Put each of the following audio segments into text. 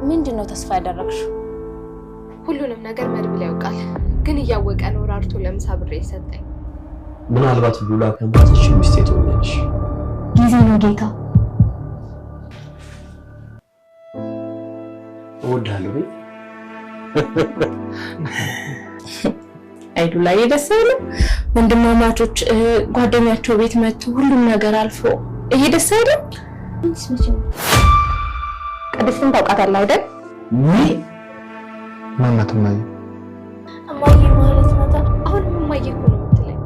ምንድነው ተስፋ ያደረግሽው? ሁሉንም ነገር መድብል ያውቃል፣ ግን እያወቀ ነው ራርቶ ለምሳ ብሬ ሰጠኝ። ምናልባት ሉላ ከንባትሽ ሚስቴ ትሆኛለሽ። ጊዜ ነው ጌታ። እወድሃለሁ። አይ ሉላዬ ደስ አይልም? ወንድማማቾች ጓደኛቸው ቤት መጥቶ ሁሉም ነገር አልፎ ይሄ ደስ አይልም? እንስ መቼም ቅድስትን ታውቃታለህ አይደል? ማናት ማይ? እማዬ ማለት ናታ። አሁንም እማዬ እኮ ነው የምትለኝ።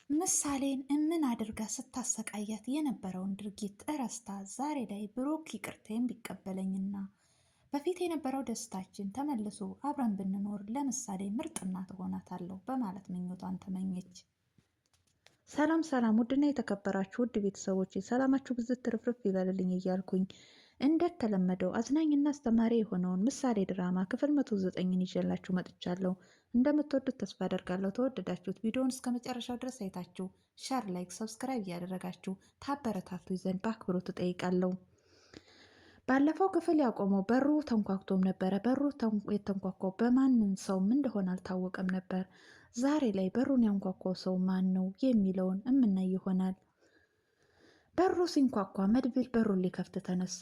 ምሳሌን ምን አድርጋ ስታሰቃያት የነበረውን ድርጊት እረስታ ዛሬ ላይ ብሩክ ይቅርታዬን ቢቀበለኝና በፊት የነበረው ደስታችን ተመልሶ አብረን ብንኖር ለምሳሌ ምርጥ እናት እሆናታለሁ በማለት ምኞቷን ተመኘች። ሰላም ሰላም! ውድና የተከበራችሁ ውድ ቤተሰቦች ሰላማችሁ ብዝት ትርፍርፍ ይበልልኝ እያልኩኝ እንደተለመደው አዝናኝና አስተማሪ የሆነውን ምሳሌ ድራማ ክፍል 109ን ይዤላችሁ መጥቻለሁ። እንደምትወዱት ተስፋ አደርጋለሁ። ተወደዳችሁት ቪዲዮውን እስከ መጨረሻው ድረስ አይታችሁ ሼር፣ ላይክ፣ ሰብስክራይብ እያደረጋችሁ ታበረታቱ ዘንድ በአክብሮት እጠይቃለሁ። ባለፈው ክፍል ያቆመው በሩ ተንኳክቶም ነበረ። በሩ የተንኳኳው በማንም ሰውም እንደሆነ አልታወቀም ነበር። ዛሬ ላይ በሩን ያንኳኳው ሰው ማን ነው የሚለውን እምናይ ይሆናል። በሩ ሲንኳኳ መድብል በሩን ሊከፍት ተነሳ።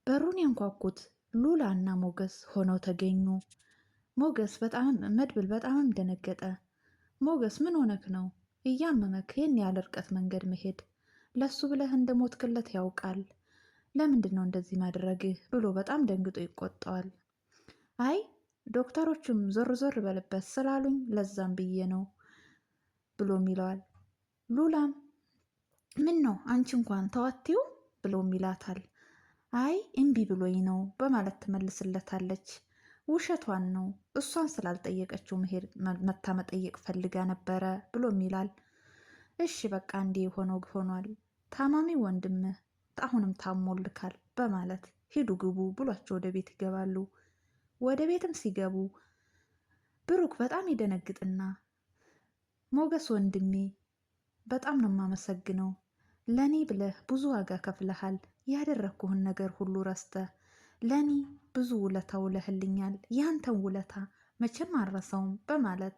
በሩን ያንኳኩት ሉላ እና ሞገስ ሆነው ተገኙ። መድብል በጣም ደነገጠ። ሞገስ ምን ሆነክ ነው? እያመመክ ይህን ያለ ርቀት መንገድ መሄድ? ለሱ ብለህ እንደሞትክለት ያውቃል። ለምንድን ነው እንደዚህ ማድረግህ? ብሎ በጣም ደንግጦ ይቆጣዋል። አይ ዶክተሮቹም ዞር ዞር በልበት ስላሉኝ ለዛም ብዬ ነው ብሎም ይለዋል። ሉላም ምን ነው አንቺ እንኳን ተዋቲው ብሎም ይላታል። አይ እምቢ ብሎኝ ነው በማለት ትመልስለታለች። ውሸቷን ነው፣ እሷን ስላልጠየቀችው መታ መጠየቅ ፈልጋ ነበረ ብሎም ይላል። እሺ በቃ እንዲህ የሆነው ሆኗል፣ ታማሚ ወንድምህ አሁንም ታሞልካል በማለት ሂዱ ግቡ ብሏቸው ወደ ቤት ይገባሉ። ወደ ቤትም ሲገቡ ብሩክ በጣም ይደነግጥና ሞገስ ወንድሜ በጣም ነው የማመሰግነው፣ ለኔ ብለህ ብዙ ዋጋ ከፍለሃል፣ ያደረግኩህን ነገር ሁሉ ረስተህ ለኔ ብዙ ውለታ ውለህልኛል፣ ያንተን ውለታ መቼም አልረሳውም በማለት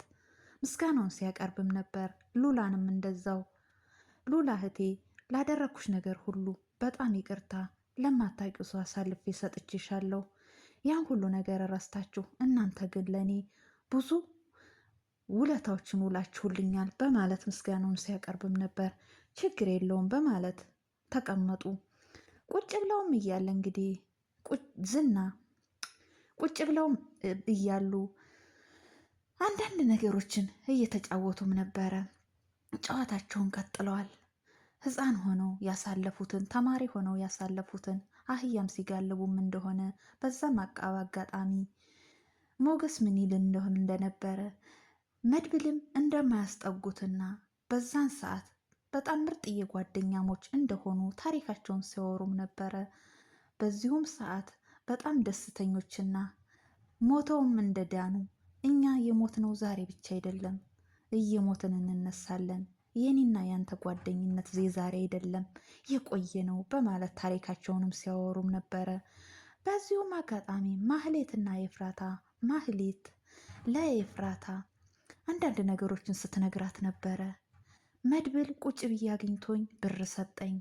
ምስጋናውን ሲያቀርብም ነበር። ሉላንም እንደዛው ሉላ እህቴ ላደረግኩሽ ነገር ሁሉ በጣም ይቅርታ፣ ለማታውቂው ሰው አሳልፌ ሰጥቼሻለሁ፣ ያን ሁሉ ነገር ረስታችሁ እናንተ ግን ለኔ ብዙ ውለታዎችን ውላችሁልኛል በማለት ምስጋናውን ሲያቀርብም ነበር። ችግር የለውም በማለት ተቀመጡ። ቁጭ ብለውም እያለ እንግዲህ ዝና ቁጭ ብለውም እያሉ አንዳንድ ነገሮችን እየተጫወቱም ነበረ። ጨዋታቸውን ቀጥለዋል። ሕፃን ሆነው ያሳለፉትን ተማሪ ሆነው ያሳለፉትን አህያም ሲጋልቡም እንደሆነ በዛም አጋጣሚ ሞገስ ምን ይል እንደነበረ መድብልም እንደማያስጠጉትና በዛን ሰዓት በጣም ምርጥዬ ጓደኛሞች እንደሆኑ ታሪካቸውን ሲያወሩም ነበረ። በዚሁም ሰዓት በጣም ደስተኞችና ሞተውም እንደዳኑ እኛ የሞትነው ዛሬ ብቻ አይደለም፣ እየሞትን እንነሳለን፣ የኔና ያንተ ጓደኝነት ዛሬ አይደለም የቆየ ነው በማለት ታሪካቸውንም ሲያወሩም ነበረ። በዚሁም አጋጣሚ ማህሌትና ኤፍራታ ማህሌት ለኤፍራታ አንዳንድ ነገሮችን ስትነግራት ነበረ። መድብል ቁጭ ብዬ አግኝቶኝ ብር ሰጠኝ፣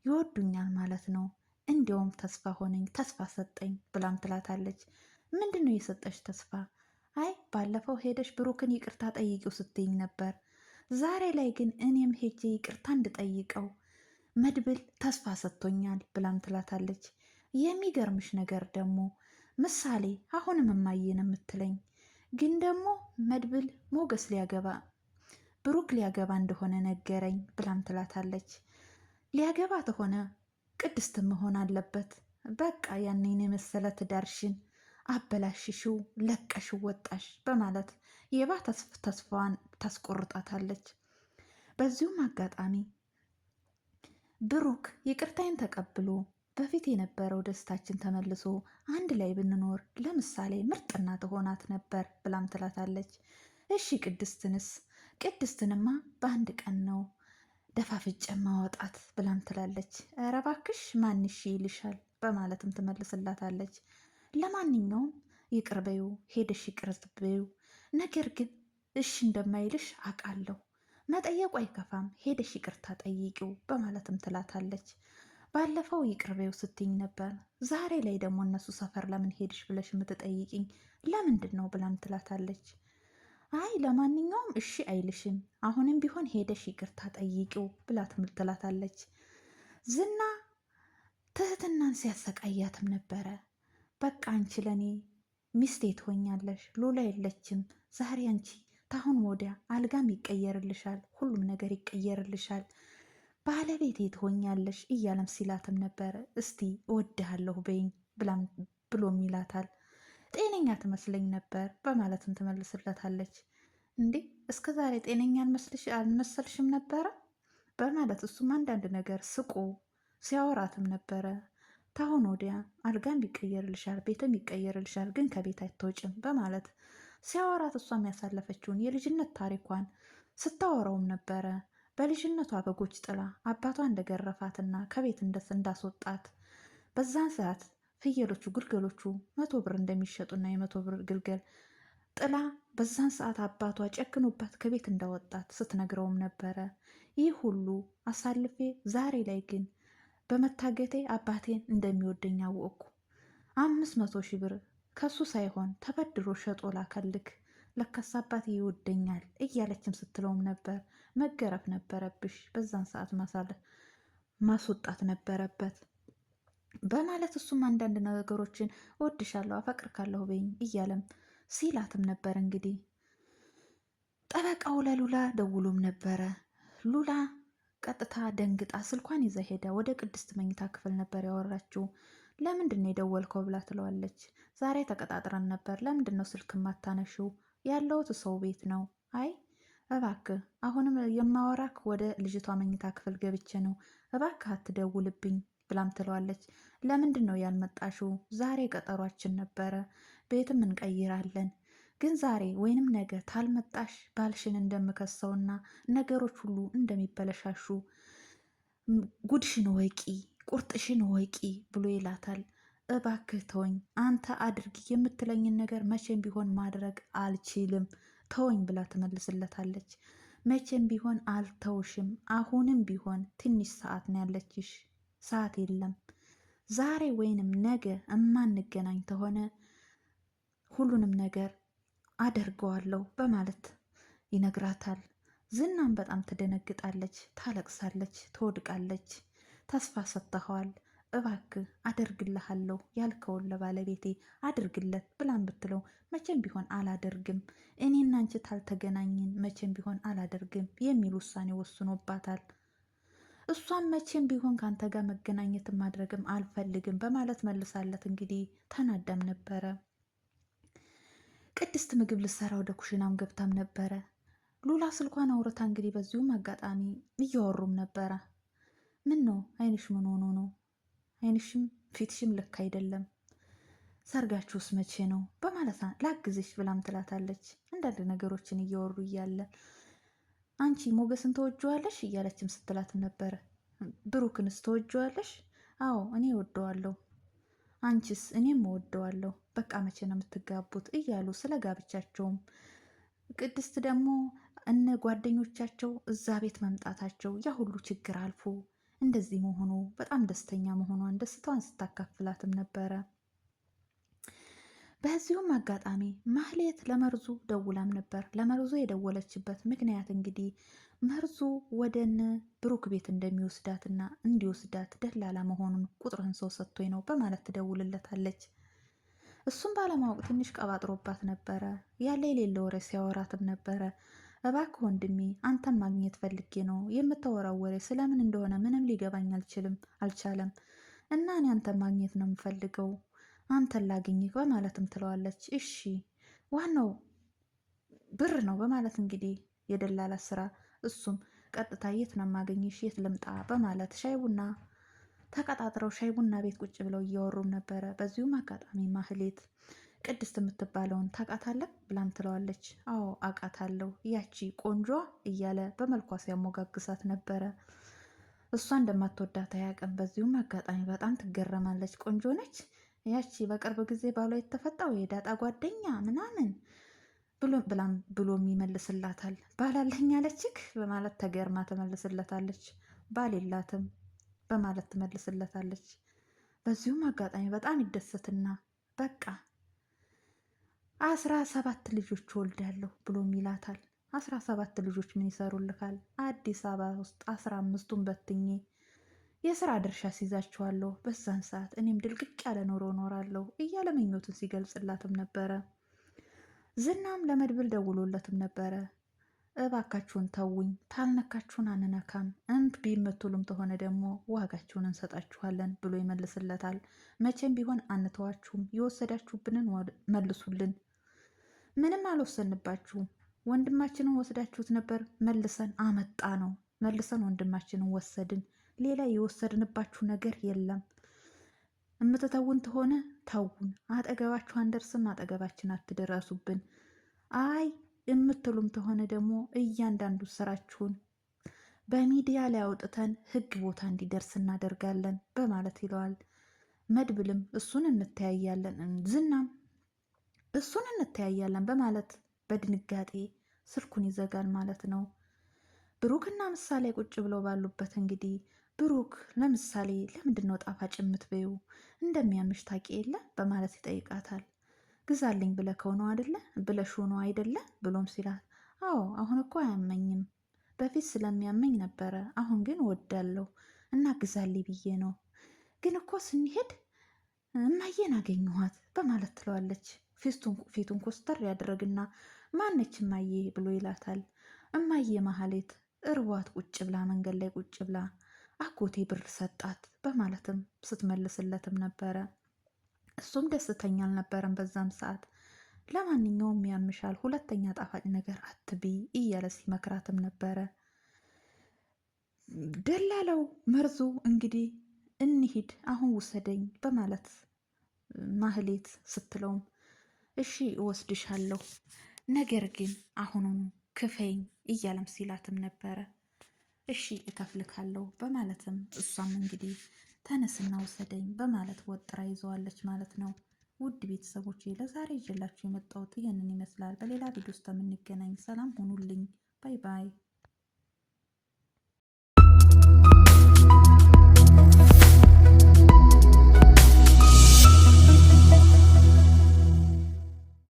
ይወዱኛል ማለት ነው፣ እንዲያውም ተስፋ ሆነኝ፣ ተስፋ ሰጠኝ ብላም ትላታለች። ምንድን ነው የሰጠሽ ተስፋ? አይ ባለፈው ሄደሽ ብሩክን ይቅርታ ጠይቂው ስትይኝ ነበር፣ ዛሬ ላይ ግን እኔም ሄጄ ይቅርታ እንድጠይቀው መድብል ተስፋ ሰጥቶኛል ብላም ትላታለች። የሚገርምሽ ነገር ደግሞ ምሳሌ አሁንም እማዬን የምትለኝ ግን ደግሞ መድብል ሞገስ ብሩክ ሊያገባ እንደሆነ ነገረኝ ብላም ትላታለች። ሊያገባ ተሆነ ቅድስት መሆን አለበት፣ በቃ ያንን የመሰለ ትዳርሽን አበላሽሽው፣ ለቀሽው ወጣሽ በማለት የባ ተስፋዋን ታስቆርጣታለች። በዚሁም አጋጣሚ ብሩክ ይቅርታዬን ተቀብሎ በፊት የነበረው ደስታችን ተመልሶ አንድ ላይ ብንኖር ለምሳሌ ምርጥ እናት ሆናት ነበር ብላም ትላታለች። እሺ ቅድስትንማ በአንድ ቀን ነው ደፋፍጬ ማወጣት ብላም ትላለች። ኧረ እባክሽ ማንሽ ይልሻል በማለትም ትመልስላታለች። ለማንኛውም ይቅር በይው፣ ሄደሽ ይቅር በይው። ነገር ግን እሺ እንደማይልሽ አውቃለሁ። መጠየቁ አይከፋም፣ ሄደሽ ይቅርታ ጠይቂው በማለትም ትላታለች። ባለፈው ይቅር በይው ስትይኝ ነበር፣ ዛሬ ላይ ደግሞ እነሱ ሰፈር ለምን ሄድሽ ብለሽ የምትጠይቅኝ ለምንድን ነው ብላም ትላታለች። አይ ለማንኛውም እሺ አይልሽም፣ አሁንም ቢሆን ሄደሽ ይቅርታ ጠይቂው ብላትም ትላታለች። ዝና ትህትናን ሲያሰቃያትም ነበረ። በቃ አንቺ ለኔ ሚስቴ ትሆኛለሽ፣ ሉላ የለችም። ዛሬ አንቺ ታሁን ወዲያ አልጋም ይቀየርልሻል፣ ሁሉም ነገር ይቀየርልሻል፣ ባለቤቴ ትሆኛለሽ እያለም ሲላትም ነበረ። እስቲ እወድሃለሁ በይኝ ብሎም ይላታል። ጤነኛ ትመስለኝ ነበር በማለትም ትመልስለታለች። እንዴ እስከ ዛሬ ጤነኛ አልመሰልሽም ነበረ በማለት እሱም አንዳንድ ነገር ስቆ ሲያወራትም ነበረ። ታሁን ወዲያ አልጋም ይቀየርልሻል፣ ቤትም ይቀየርልሻል፣ ግን ከቤት አትወጭም በማለት ሲያወራት እሷም ያሳለፈችውን የልጅነት ታሪኳን ስታወራውም ነበረ። በልጅነቷ በጎች ጥላ አባቷ እንደገረፋትና ከቤት እንዳስወጣት በዛን ሰዓት ፍየሎቹ ግልገሎቹ 100 ብር እንደሚሸጡና የ100 ብር ግልገል ጥላ በዛን ሰዓት አባቷ ጨክኖባት ከቤት እንዳወጣት ስትነግረውም ነበረ። ይህ ሁሉ አሳልፌ ዛሬ ላይ ግን በመታገቴ አባቴን እንደሚወደኝ አወቅኩ። 500 ሺህ ብር ከሱ ሳይሆን ተበድሮ ሸጦ ላከልክ፣ ለካስ አባቴ ይወደኛል እያለችም ስትለውም ነበር። መገረፍ ነበረብሽ፣ በዛን ሰዓት ማስወጣት ነበረበት በማለት እሱም አንዳንድ ነገሮችን እወድሻለሁ፣ አፈቅርካለሁ በይኝ እያለም ሲላትም ነበር። እንግዲህ ጠበቃው ለሉላ ደውሎም ነበረ። ሉላ ቀጥታ ደንግጣ ስልኳን ይዛ ሄዳ ወደ ቅድስት መኝታ ክፍል ነበር ያወራችው። ለምንድን ነው የደወልከው ብላ ትለዋለች። ዛሬ ተቀጣጥረን ነበር፣ ለምንድን ነው ስልክ ማታነሺው? ያለሁት ሰው ቤት ነው። አይ እባክህ አሁንም የማወራክ ወደ ልጅቷ መኝታ ክፍል ገብቼ ነው፣ እባክህ አትደውልብኝ ብላም ትለዋለች። ለምንድን ነው ያልመጣሽው? ዛሬ ቀጠሯችን ነበረ፣ ቤትም እንቀይራለን፣ ግን ዛሬ ወይንም ነገ ታልመጣሽ ባልሽን እንደምከሰውና ነገሮች ሁሉ እንደሚበለሻሹ ጉድሽን ወቂ፣ ቁርጥሽን ወቂ ብሎ ይላታል። እባክህ ተወኝ፣ አንተ አድርጊ የምትለኝን ነገር መቼም ቢሆን ማድረግ አልችልም፣ ተወኝ ብላ ትመልስለታለች። መቼም ቢሆን አልተውሽም፣ አሁንም ቢሆን ትንሽ ሰዓት ነው ያለችሽ፣ ሰዓት የለም። ዛሬ ወይንም ነገ እማንገናኝ ተሆነ ሁሉንም ነገር አደርገዋለሁ በማለት ይነግራታል። ዝናም በጣም ትደነግጣለች፣ ታለቅሳለች፣ ትወድቃለች። ተስፋ ሰጥተኸዋል፣ እባክህ አደርግልሃለሁ ያልከውን ለባለቤቴ አድርግለት ብላን ብትለው መቼም ቢሆን አላደርግም፣ እኔና አንቺ ታልተገናኝን መቼም ቢሆን አላደርግም የሚል ውሳኔ ወስኖባታል። እሷም መቼም ቢሆን ከአንተ ጋር መገናኘትን ማድረግም አልፈልግም በማለት መልሳለት እንግዲህ ተናዳም ነበረ። ቅድስት ምግብ ልሰራ ወደ ኩሽናም ገብታም ነበረ። ሉላ ስልኳን አውርታ እንግዲህ በዚሁም አጋጣሚ እያወሩም ነበረ። ምን ነው አይንሽ ምን ሆኖ ነው? አይንሽም ፊትሽም ልክ አይደለም፣ ሰርጋችሁስ መቼ ነው በማለት ላግዝሽ ብላም ትላታለች። አንዳንድ ነገሮችን እያወሩ እያለ አንቺ ሞገስን ተወጅዋለሽ እያለችም ስትላትም ነበረ። ብሩክንስ ተወጅዋለሽ? አዎ እኔ እወደዋለሁ። አንቺስ? እኔም እወደዋለሁ። በቃ መቼ ነው የምትጋቡት እያሉ ስለ ጋብቻቸውም ቅድስት ደግሞ እነ ጓደኞቻቸው እዛ ቤት መምጣታቸው ያ ሁሉ ችግር አልፎ እንደዚህ መሆኑ በጣም ደስተኛ መሆኗን ደስታዋን ስታካፍላትም ነበረ። በዚሁም አጋጣሚ ማህሌት ለመርዙ ደውላም ነበር። ለመርዙ የደወለችበት ምክንያት እንግዲህ መርዙ ወደነ ብሩክ ቤት እንደሚወስዳትና እንዲወስዳት ደላላ መሆኑን ቁጥርህን ሰው ሰጥቶኝ ነው በማለት ትደውልለታለች። እሱም ባለማወቅ ትንሽ ቀባጥሮባት ነበረ። ያለ የሌለ ወሬ ሲያወራትም ነበረ። እባክህ ወንድሜ አንተን ማግኘት ፈልጌ ነው፣ የምታወራው ወሬ ስለምን እንደሆነ ምንም ሊገባኝ አልቻለም እና እኔ አንተን ማግኘት ነው የምፈልገው፣ አንተን ላግኝህ በማለትም ትለዋለች። እሺ ዋናው ብር ነው በማለት እንግዲህ የደላላ ስራ። እሱም ቀጥታ የት ነው የማገኝሽ፣ የት ልምጣ በማለት ሻይ ቡና ተቀጣጥረው ሻይ ቡና ቤት ቁጭ ብለው እያወሩም ነበረ። በዚሁም አጋጣሚ ማህሌት ቅድስት የምትባለውን ታውቃታለህ ብላም ትለዋለች። አዎ አውቃታለሁ ያቺ ቆንጆ እያለ በመልኳ ሲያሞጋግሳት ነበረ። እሷ እንደማትወዳት አያውቅም። በዚሁም አጋጣሚ በጣም ትገረማለች። ቆንጆ ነች ያቺ በቅርብ ጊዜ ባሏ የተፈታው የዳጣ ጓደኛ ምናምን ብሎም ይመልስላታል። ባላለኝ አለችክ በማለት ተገርማ ትመልስለታለች። ባል የላትም በማለት ትመልስለታለች። በዚሁም አጋጣሚ በጣም ይደሰትና በቃ 17 ልጆች ወልዳለሁ ብሎም ይላታል። 17 ልጆች ምን ይሰሩልካል? አዲስ አበባ ውስጥ 15ቱን በትኜ የስራ ድርሻ ሲይዛችኋለሁ። በዛን ሰዓት እኔም ድልቅቅ ያለ ኑሮ እኖራለሁ እያለ ምኞቱን ሲገልጽላትም ነበረ። ዝናም ለመድብል ደውሎለትም ነበረ። እባካችሁን ተውኝ፣ ታልነካችሁን አንነካም፣ እምቢ የምትሉም ተሆነ ደግሞ ዋጋችሁን እንሰጣችኋለን ብሎ ይመልስለታል። መቼም ቢሆን አንተዋችሁም፣ የወሰዳችሁብንን መልሱልን። ምንም አልወሰንባችሁም፣ ወንድማችንን ወስዳችሁት ነበር፣ መልሰን አመጣ ነው፣ መልሰን ወንድማችንን ወሰድን፣ ሌላ የወሰድንባችሁ ነገር የለም። እምትተውን ተሆነ ተውን፣ አጠገባችሁ አንደርስም፣ አጠገባችን አትደረሱብን። አይ የምትሉም ተሆነ ደግሞ እያንዳንዱ ስራችሁን በሚዲያ ላይ አውጥተን ህግ ቦታ እንዲደርስ እናደርጋለን በማለት ይለዋል። መድብልም እሱን እንተያያለን፣ ዝናም እሱን እንተያያለን በማለት በድንጋጤ ስልኩን ይዘጋል ማለት ነው። ብሩክና ምሳሌ ቁጭ ብለው ባሉበት እንግዲህ ብሩክ ለምሳሌ ለምንድን ነው ጣፋጭ የምትበይው? እንደሚያምሽ ታውቂ የለ በማለት ይጠይቃታል። ግዛልኝ ብለከው ነው አይደለ ብለሽው ነው አይደለ ብሎም ሲላት፣ አዎ አሁን እኮ አያመኝም፣ በፊት ስለሚያመኝ ነበረ፣ አሁን ግን ወዳለሁ እና ግዛልኝ ብዬ ነው። ግን እኮ ስንሄድ እማዬን አገኘኋት በማለት ትለዋለች። ፊቱን ኮስተር ያደረግና ማነች እማዬ ብሎ ይላታል። እማዬ ማህሌት እርቧት ቁጭ ብላ መንገድ ላይ ቁጭ ብላ አጎቴ ብር ሰጣት በማለትም ስትመልስለትም ነበረ። እሱም ደስተኛ አልነበረም በዛም ሰዓት። ለማንኛውም ያምሻል፣ ሁለተኛ ጣፋጭ ነገር አትቢ እያለ ሲመክራትም ነበረ። ደላለው መርዙ እንግዲህ እንሂድ አሁን ውሰደኝ በማለት ማህሌት ስትለውም እሺ እወስድሻለሁ፣ ነገር ግን አሁኑኑ ክፈኝ እያለም ሲላትም ነበረ። እሺ እከፍልካለሁ በማለትም እሷም እንግዲህ ተነስና ውሰደኝ በማለት ወጥራ ይዘዋለች ማለት ነው። ውድ ቤተሰቦች ለዛሬ ይዤላችሁ የመጣሁት ይህንን ይመስላል። በሌላ ቪዲዮ ውስጥ የምንገናኝ። ሰላም ሁኑልኝ። ባይ ባይ።